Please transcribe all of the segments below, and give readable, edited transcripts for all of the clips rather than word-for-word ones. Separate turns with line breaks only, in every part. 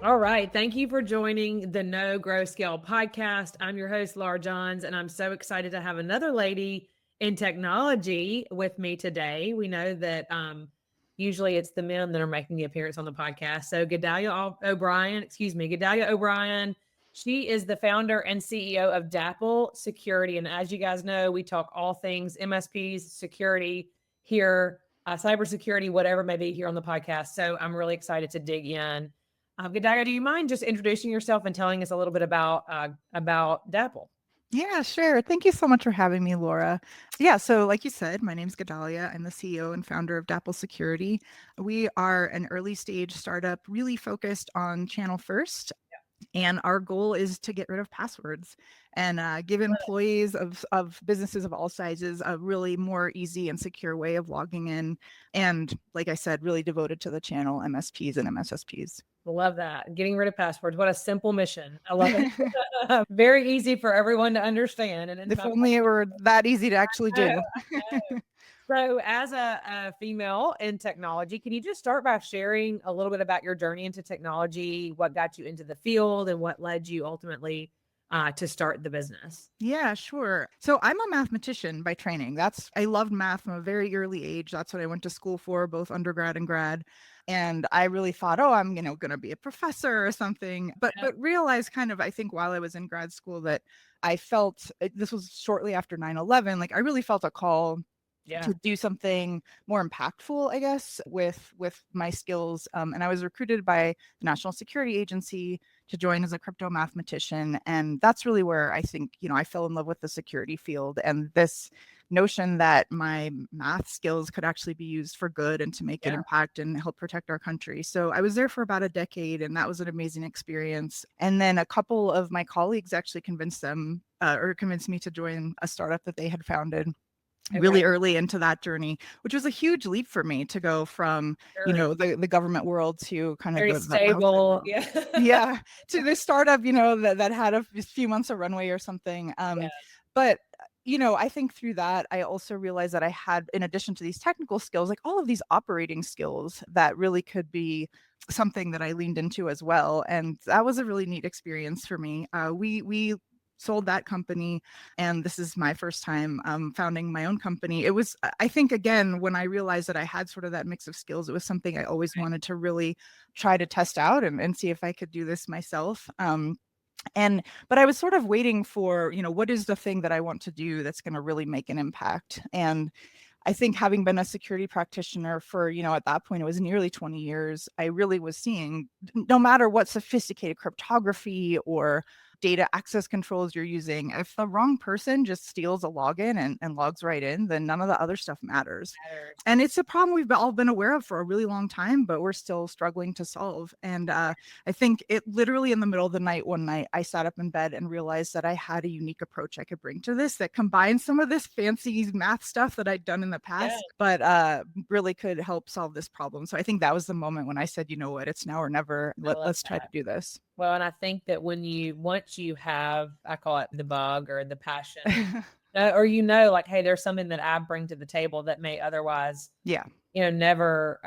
All right. Thank you for joining the Know, Grow, Scale podcast. I'm your host, Laura Johns, and I'm so excited to have another lady in technology with me today. We know that usually it's the men that are making the appearance on the podcast. So Gadalia O'Brien, she is the founder and CEO of Dapple Security. And as you guys know, we talk all things MSPs, security here, cybersecurity, whatever it may be here on the podcast. So I'm really excited to dig in. Gadalia, do you mind just introducing yourself and telling us a little bit about Dapple?
Yeah, sure. Thank you so much for having me, Laura. Yeah, so like you said, my name's Gadalia. I'm the CEO and founder of Dapple Security. We are an early stage startup really focused on channel first. And our goal is to get rid of passwords and give employees of businesses of all sizes a really more easy and secure way of logging in. And like I said, really devoted to the channel MSPs and MSSPs.
Love that. Getting rid of passwords. What a simple mission. I love it. Very easy for everyone to understand. And
If only it were that easy to actually
I know,
do.
I know. So, as a female in technology, can you just start by sharing a little bit about your journey into technology, what got you into the field, and what led you ultimately to start the business?
Yeah, sure. So I'm a mathematician by training. I loved math from a very early age. That's what I went to school for, both undergrad and grad. And I really thought, oh, I'm, going to be a professor or something. But realized kind of, I think while I was in grad school that I felt this was shortly after 9/11, like I really felt a call
Yeah.
to do something more impactful, I guess, with my skills. And I was recruited by the National Security Agency to join as a crypto mathematician. And that's really where I think, I fell in love with the security field and this notion that my math skills could actually be used for good and to make an impact and help protect our country. So I was there for about a decade, and that was an amazing experience. And then a couple of my colleagues actually convinced me to join a startup that they had founded really early into that journey, which was a huge leap for me to go from,
Sure.
The government world to kind of
Very
the outside
stable.
world.
Yeah.
Yeah, to this startup, that had a few months of runway or something.
Yeah.
But I think through that, I also realized that I had, in addition to these technical skills, like all of these operating skills that really could be something that I leaned into as well. And that was a really neat experience for me. We sold that company, and this is my first time founding my own company. It was, I think, again, when I realized that I had sort of that mix of skills, it was something I always wanted to really try to test out and see if I could do this myself. But I was sort of waiting for, what is the thing that I want to do that's going to really make an impact? And I think having been a security practitioner for, at that point, it was nearly 20 years, I really was seeing no matter what sophisticated cryptography or data access controls you're using, if the wrong person just steals a login and logs right in, then none of the other stuff matters. And it's a problem we've all been aware of for a really long time, but we're still struggling to solve. And I think it literally in the middle of the night, one night, I sat up in bed and realized that I had a unique approach I could bring to this that combines some of this fancy math stuff that I'd done in the past, but really could help solve this problem. So I think that was the moment when I said, you know what, it's now or never. Let's try to do this.
Well, and I think that once you have, I call it the bug or the passion, or like, hey, there's something that I bring to the table that may otherwise,
Yeah.
Never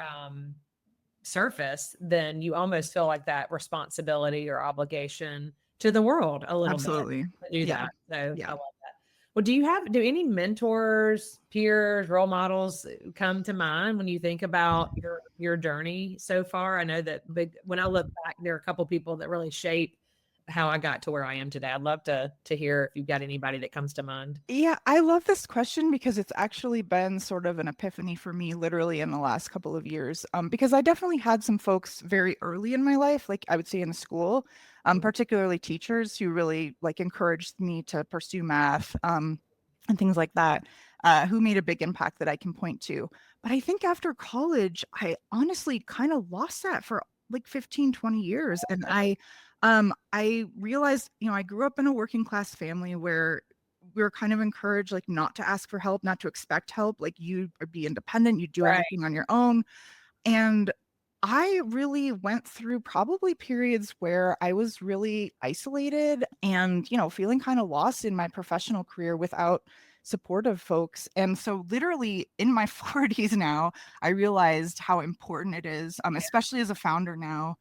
surface, then you almost feel like that responsibility or obligation to the world a little
Absolutely.
bit to do
Yeah.
that. So
Yeah.
I love that. Well, do any mentors, peers, role models come to mind when you think about your journey so far? I know that when I look back, there are a couple people that really shape how I got to where I am today. I'd love to hear if you've got anybody that comes to mind.
Yeah, I love this question because it's actually been sort of an epiphany for me literally in the last couple of years. Because I definitely had some folks very early in my life, like I would say in school, particularly teachers who really like encouraged me to pursue math, and things like that, who made a big impact that I can point to. But I think after college, I honestly kind of lost that for like 15, 20 years. And I realized, I grew up in a working class family where we were kind of encouraged like not to ask for help, not to expect help, like you be independent, you do
Right.
everything on your own. And I really went through probably periods where I was really isolated and, feeling kind of lost in my professional career without supportive folks. And so literally in my 40s now, I realized how important it is, especially as a founder now,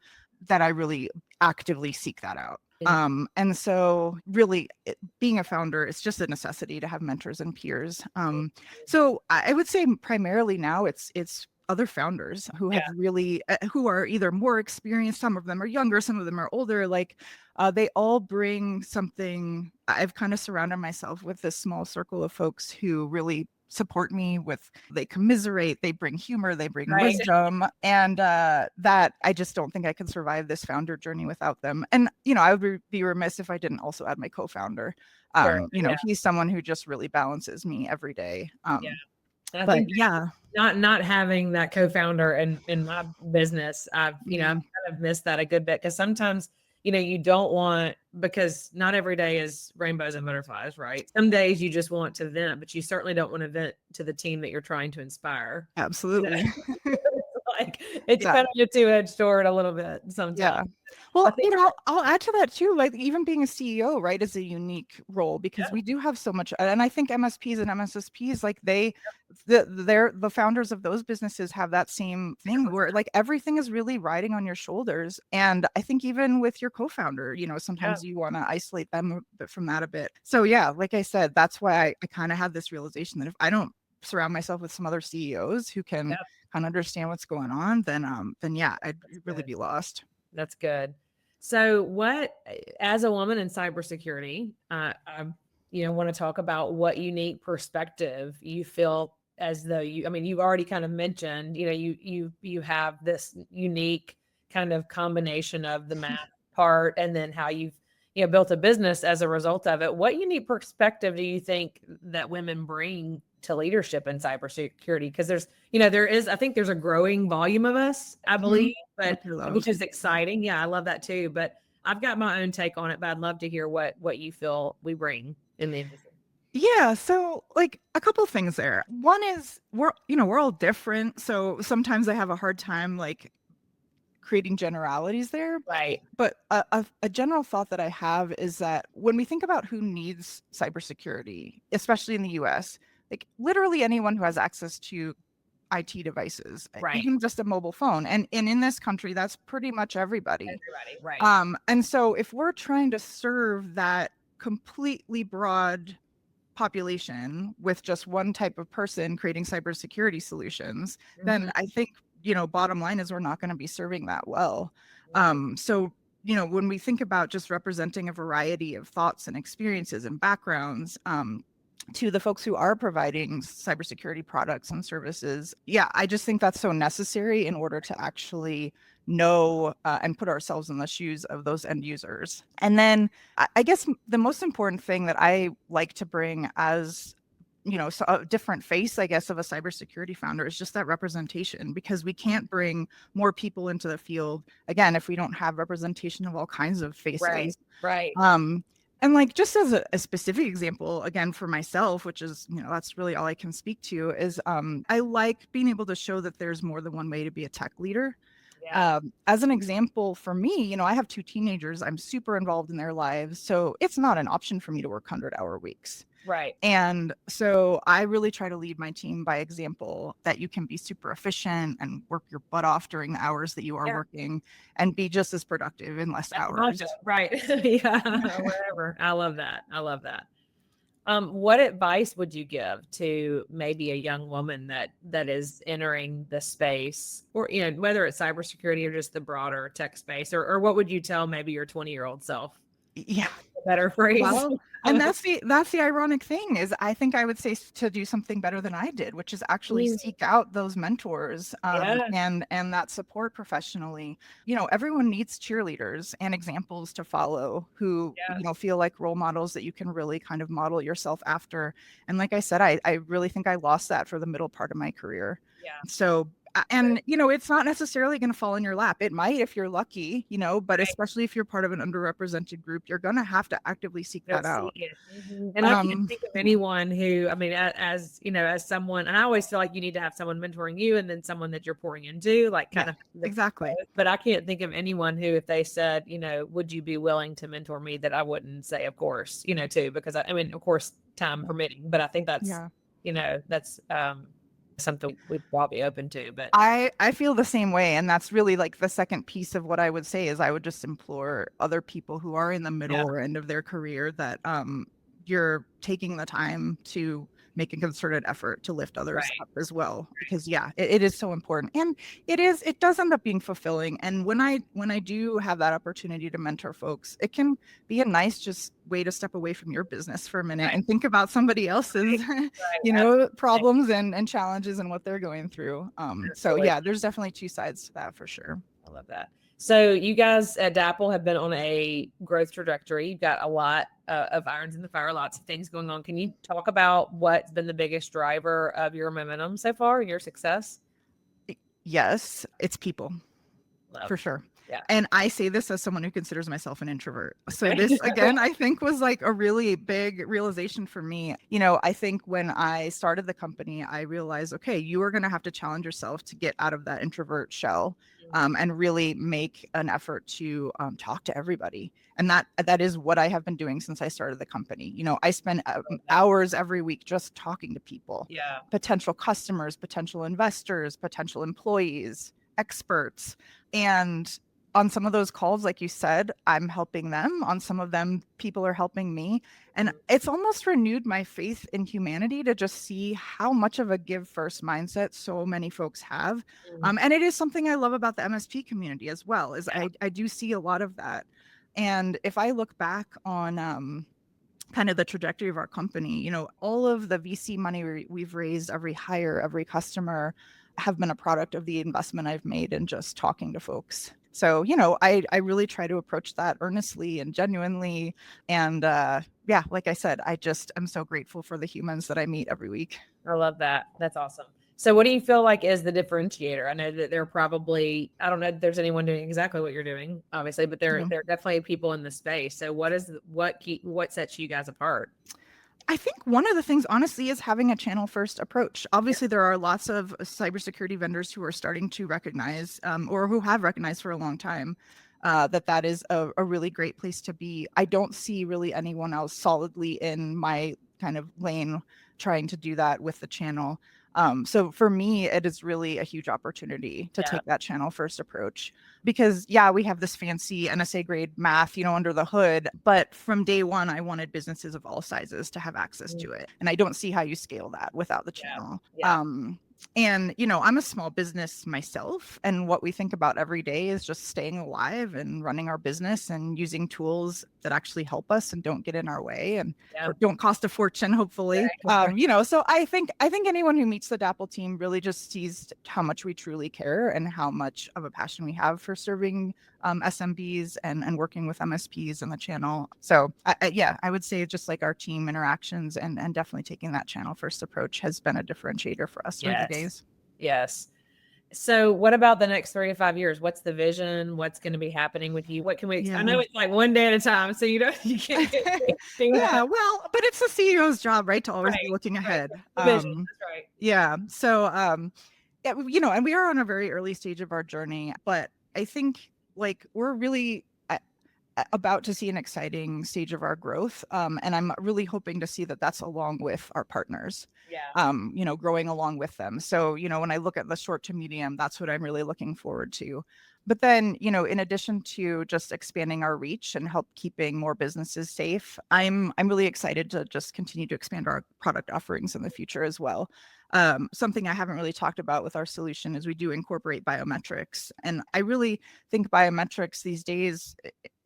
that I really actively seek that out.
Yeah.
And so really being a founder, it's just a necessity to have mentors and peers. So I would say primarily now it's other founders who have really who are either more experienced, some of them are younger, some of them are older, like they all bring something. I've kind of surrounded myself with this small circle of folks who really support me with, they commiserate, they bring humor, they bring
Right.
wisdom, and that I just don't think I can survive this founder journey without them. And I would be remiss if I didn't also add my co-founder.
Sure. Yeah.
He's someone who just really balances me every day.
Yeah. And I
But
think
yeah,
not having that co-founder in my business, I've kind of missed that a good bit, because sometimes you don't want, because not every day is rainbows and butterflies, right? Some days you just want to vent, but you certainly don't want to vent to the team that you're trying to inspire.
absolutely.
Like it's
Yeah.
kind of your two-edged sword a little bit sometimes.
Yeah.
I
Well,
think
I'll add to that too. Like even being a CEO, right, is a unique role because we do have so much. And I think MSPs and MSSPs, like the founders of those businesses have that same thing where like everything is really riding on your shoulders. And I think even with your co-founder, sometimes you want to isolate them from that a bit. So yeah, like I said, that's why I kind of had this realization that if I don't surround myself with some other CEOs who can kind of understand what's going on, then yeah, I'd really be lost.
That's good. So what, as a woman in cybersecurity, want to talk about what unique perspective you feel as though you've already kind of mentioned, you have this unique kind of combination of the math part and then how you've, built a business as a result of it. What unique perspective do you think that women bring to leadership in cybersecurity? Because I think there's a growing volume of us, I believe, but which is exciting. Yeah, I love that too. But I've got my own take on it, but I'd love to hear what you feel we bring in the industry.
Yeah, so like a couple of things there. One is we're all different, so sometimes I have a hard time like creating generalities there.
Right.
But a general thought that I have is that when we think about who needs cybersecurity, especially in the US, like literally anyone who has access to IT devices,
Right.
even just a mobile phone. And in this country, that's pretty much everybody.
Right.
And so if we're trying to serve that completely broad population with just one type of person creating cybersecurity solutions, then I think, bottom line is we're not going to be serving that well. So, when we think about just representing a variety of thoughts and experiences and backgrounds, to the folks who are providing cybersecurity products and services, yeah, I just think that's so necessary in order to actually know and put ourselves in the shoes of those end users. And then I guess the most important thing that I like to bring as so a different face, I guess, of a cybersecurity founder is just that representation, because we can't bring more people into the field again if we don't have representation of all kinds of faces.
Right.
And like just as a specific example, again, for myself, which is, that's really all I can speak to, is I like being able to show that there's more than one way to be a tech leader. As an example, for me, I have 2 teenagers. I'm super involved in their lives. So it's not an option for me to work 100-hour weeks.
Right.
And so I really try to lead my team by example, that you can be super efficient and work your butt off during the hours that you are working and be just as productive in less hours.
Right. Yeah. Whatever. I love that. What advice would you give to maybe a young woman that is entering the space, or whether it's cybersecurity or just the broader tech space, or what would you tell maybe your 20-year-old self?
Yeah.
Better phrase.
Well, and that's the ironic thing is I think I would say to do something better than I did, which is actually seek out those mentors and that support professionally. Everyone needs cheerleaders and examples to follow who, feel like role models that you can really kind of model yourself after. And like I said, I really think I lost that for the middle part of my career. So and it's not necessarily going to fall in your lap. It might if you're lucky, but especially if you're part of an underrepresented group, you're going to have to actively seek that out.
And I can't think of anyone who, as someone, and I always feel like you need to have someone mentoring you and then someone that you're pouring into, like kind of
exactly.
But I can't think of anyone who, if they said, would you be willing to mentor me, that I wouldn't say, of course, too, because of course, time permitting. But I think that's, that's something we'd probably open to, but
I feel the same way. And that's really like the second piece of what I would say is I would just implore other people who are in the middle
yeah,
or end of their career that you're taking the time to make a concerted effort to lift others
right.
up as well. Because yeah, it is so important. And it does end up being fulfilling. And when I do have that opportunity to mentor folks, it can be a nice just way to step away from your business for a minute
Right.
and think about somebody else's
Right. Absolutely.
problems and challenges and what they're going through. So
Absolutely.
yeah, there's definitely two sides to that for sure.
I love that. So you guys at Dapple have been on a growth trajectory. You've got a lot of irons in the fire, lots of things going on. Can you talk about what's been the biggest driver of your momentum so far and your success?
Yes, it's people.
Love.
For sure.
Yeah.
And I say this as someone who considers myself an introvert. So
Okay.
this again, I think was like a really big realization for me. I think when I started the company, I realized, okay, you are going to have to challenge yourself to get out of that introvert shell, and really make an effort to talk to everybody. And that is what I have been doing since I started the company. I spend hours every week just talking to people,
Yeah.
potential customers, potential investors, potential employees, experts. And on some of those calls, like you said, I'm helping them. On some of them, people are helping me. And it's almost renewed my faith in humanity to just see how much of a give first mindset so many folks have. And it is something I love about the MSP community as well, is I do see a lot of that. And if I look back on kind of the trajectory of our company, all of the VC money we've raised, every hire, every customer have been a product of the investment I've made in just talking to folks. So, I really try to approach that earnestly and genuinely. And yeah, like I said, I'm so grateful for the humans that I meet every week.
I love that. That's awesome. So what do you feel like is the differentiator? I know that there are probably, I don't know if there's anyone doing exactly what you're doing, obviously, but there are definitely people in the space. So what sets you guys apart?
I think one of the things, honestly, is having a channel first approach. Obviously, there are lots of cybersecurity vendors who are starting to recognize, or who have recognized for a long time, that is a really great place to be. I don't see really anyone else solidly in my kind of lane trying to do that with the channel. So for me, it is really a huge opportunity to take that channel first approach, because yeah, we have this fancy NSA grade math, under the hood, but from day one, I wanted businesses of all sizes to have access to it. And I don't see how you scale that without the channel. And I'm a small business myself, and what we think about every day is just staying alive and running our business and using tools that actually help us and don't get in our way and or don't cost a fortune, hopefully. So I think anyone who meets the Dapple team really just sees how much we truly care and how much of a passion we have for serving SMBs and working with MSPs in the channel. So I would say just like our team interactions and definitely taking that channel first approach has been a differentiator for us through the days.
Yes. So what about the next 3 to 5 years? What's the vision? What's going to be happening with you? What can we expect? I know it's like one day at a time, so you can't get
yeah, well, but it's the CEO's job, right, to always be looking ahead.
That's right.
Yeah. So and we are on a very early stage of our journey, but I think like we're really about to see an exciting stage of our growth. And I'm really hoping to see that that's along with our partners, growing along with them. So, when I look at the short to medium, that's what I'm really looking forward to. But then, in addition to just expanding our reach and help keeping more businesses safe, I'm really excited to just continue to expand our product offerings in the future as well. Something I haven't really talked about with our solution is we do incorporate biometrics. And I really think biometrics these days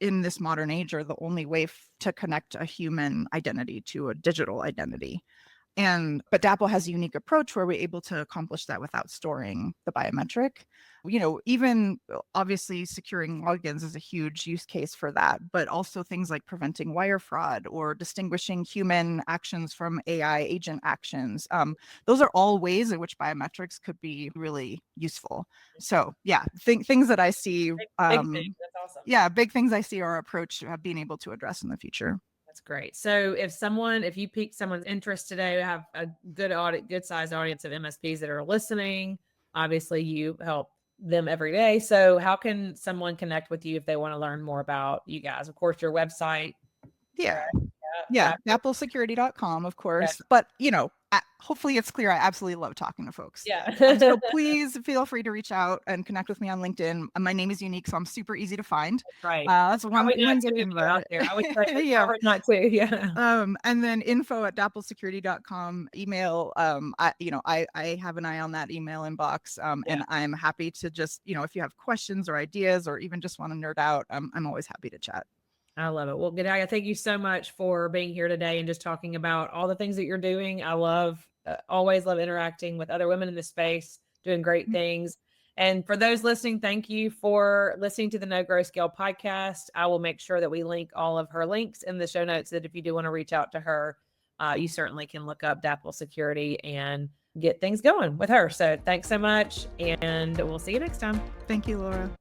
in this modern age are the only way to connect a human identity to a digital identity. But Dapple has a unique approach where we're able to accomplish that without storing the biometric. Even obviously securing logins is a huge use case for that, but also things like preventing wire fraud or distinguishing human actions from AI agent actions. Those are all ways in which biometrics could be really useful. So yeah, things that I see.
Big things. That's awesome.
Yeah, big things I see our approach being able to address in the future.
That's great. So if you pique someone's interest today, we have a good sized audience of MSPs that are listening. Obviously, you help them every day. So how can someone connect with you if they want to learn more about you guys? Of course, your website.
Yeah. Dapplesecurity.com, of course. But, hopefully it's clear. I absolutely love talking to folks.
Yeah.
So please feel free to reach out and connect with me on LinkedIn. My name is unique, so I'm super easy to find.
Right.
That's one
Probably not
thing
too if you're out there. I would say
yeah.
probably not too. Yeah.
And then info@dapplesecurity.com email. I have an eye on that email inbox. And I'm happy to just, if you have questions or ideas or even just want to nerd out, I'm always happy to chat.
I love it. Well, Gadalia, thank you so much for being here today and just talking about all the things that you're doing. I always love interacting with other women in this space, doing great things. And for those listening, thank you for listening to the No Grow Scale podcast. I will make sure that we link all of her links in the show notes, that if you do want to reach out to her, you certainly can look up Dapple Security and get things going with her. So thanks so much, and we'll see you next time.
Thank you, Laura.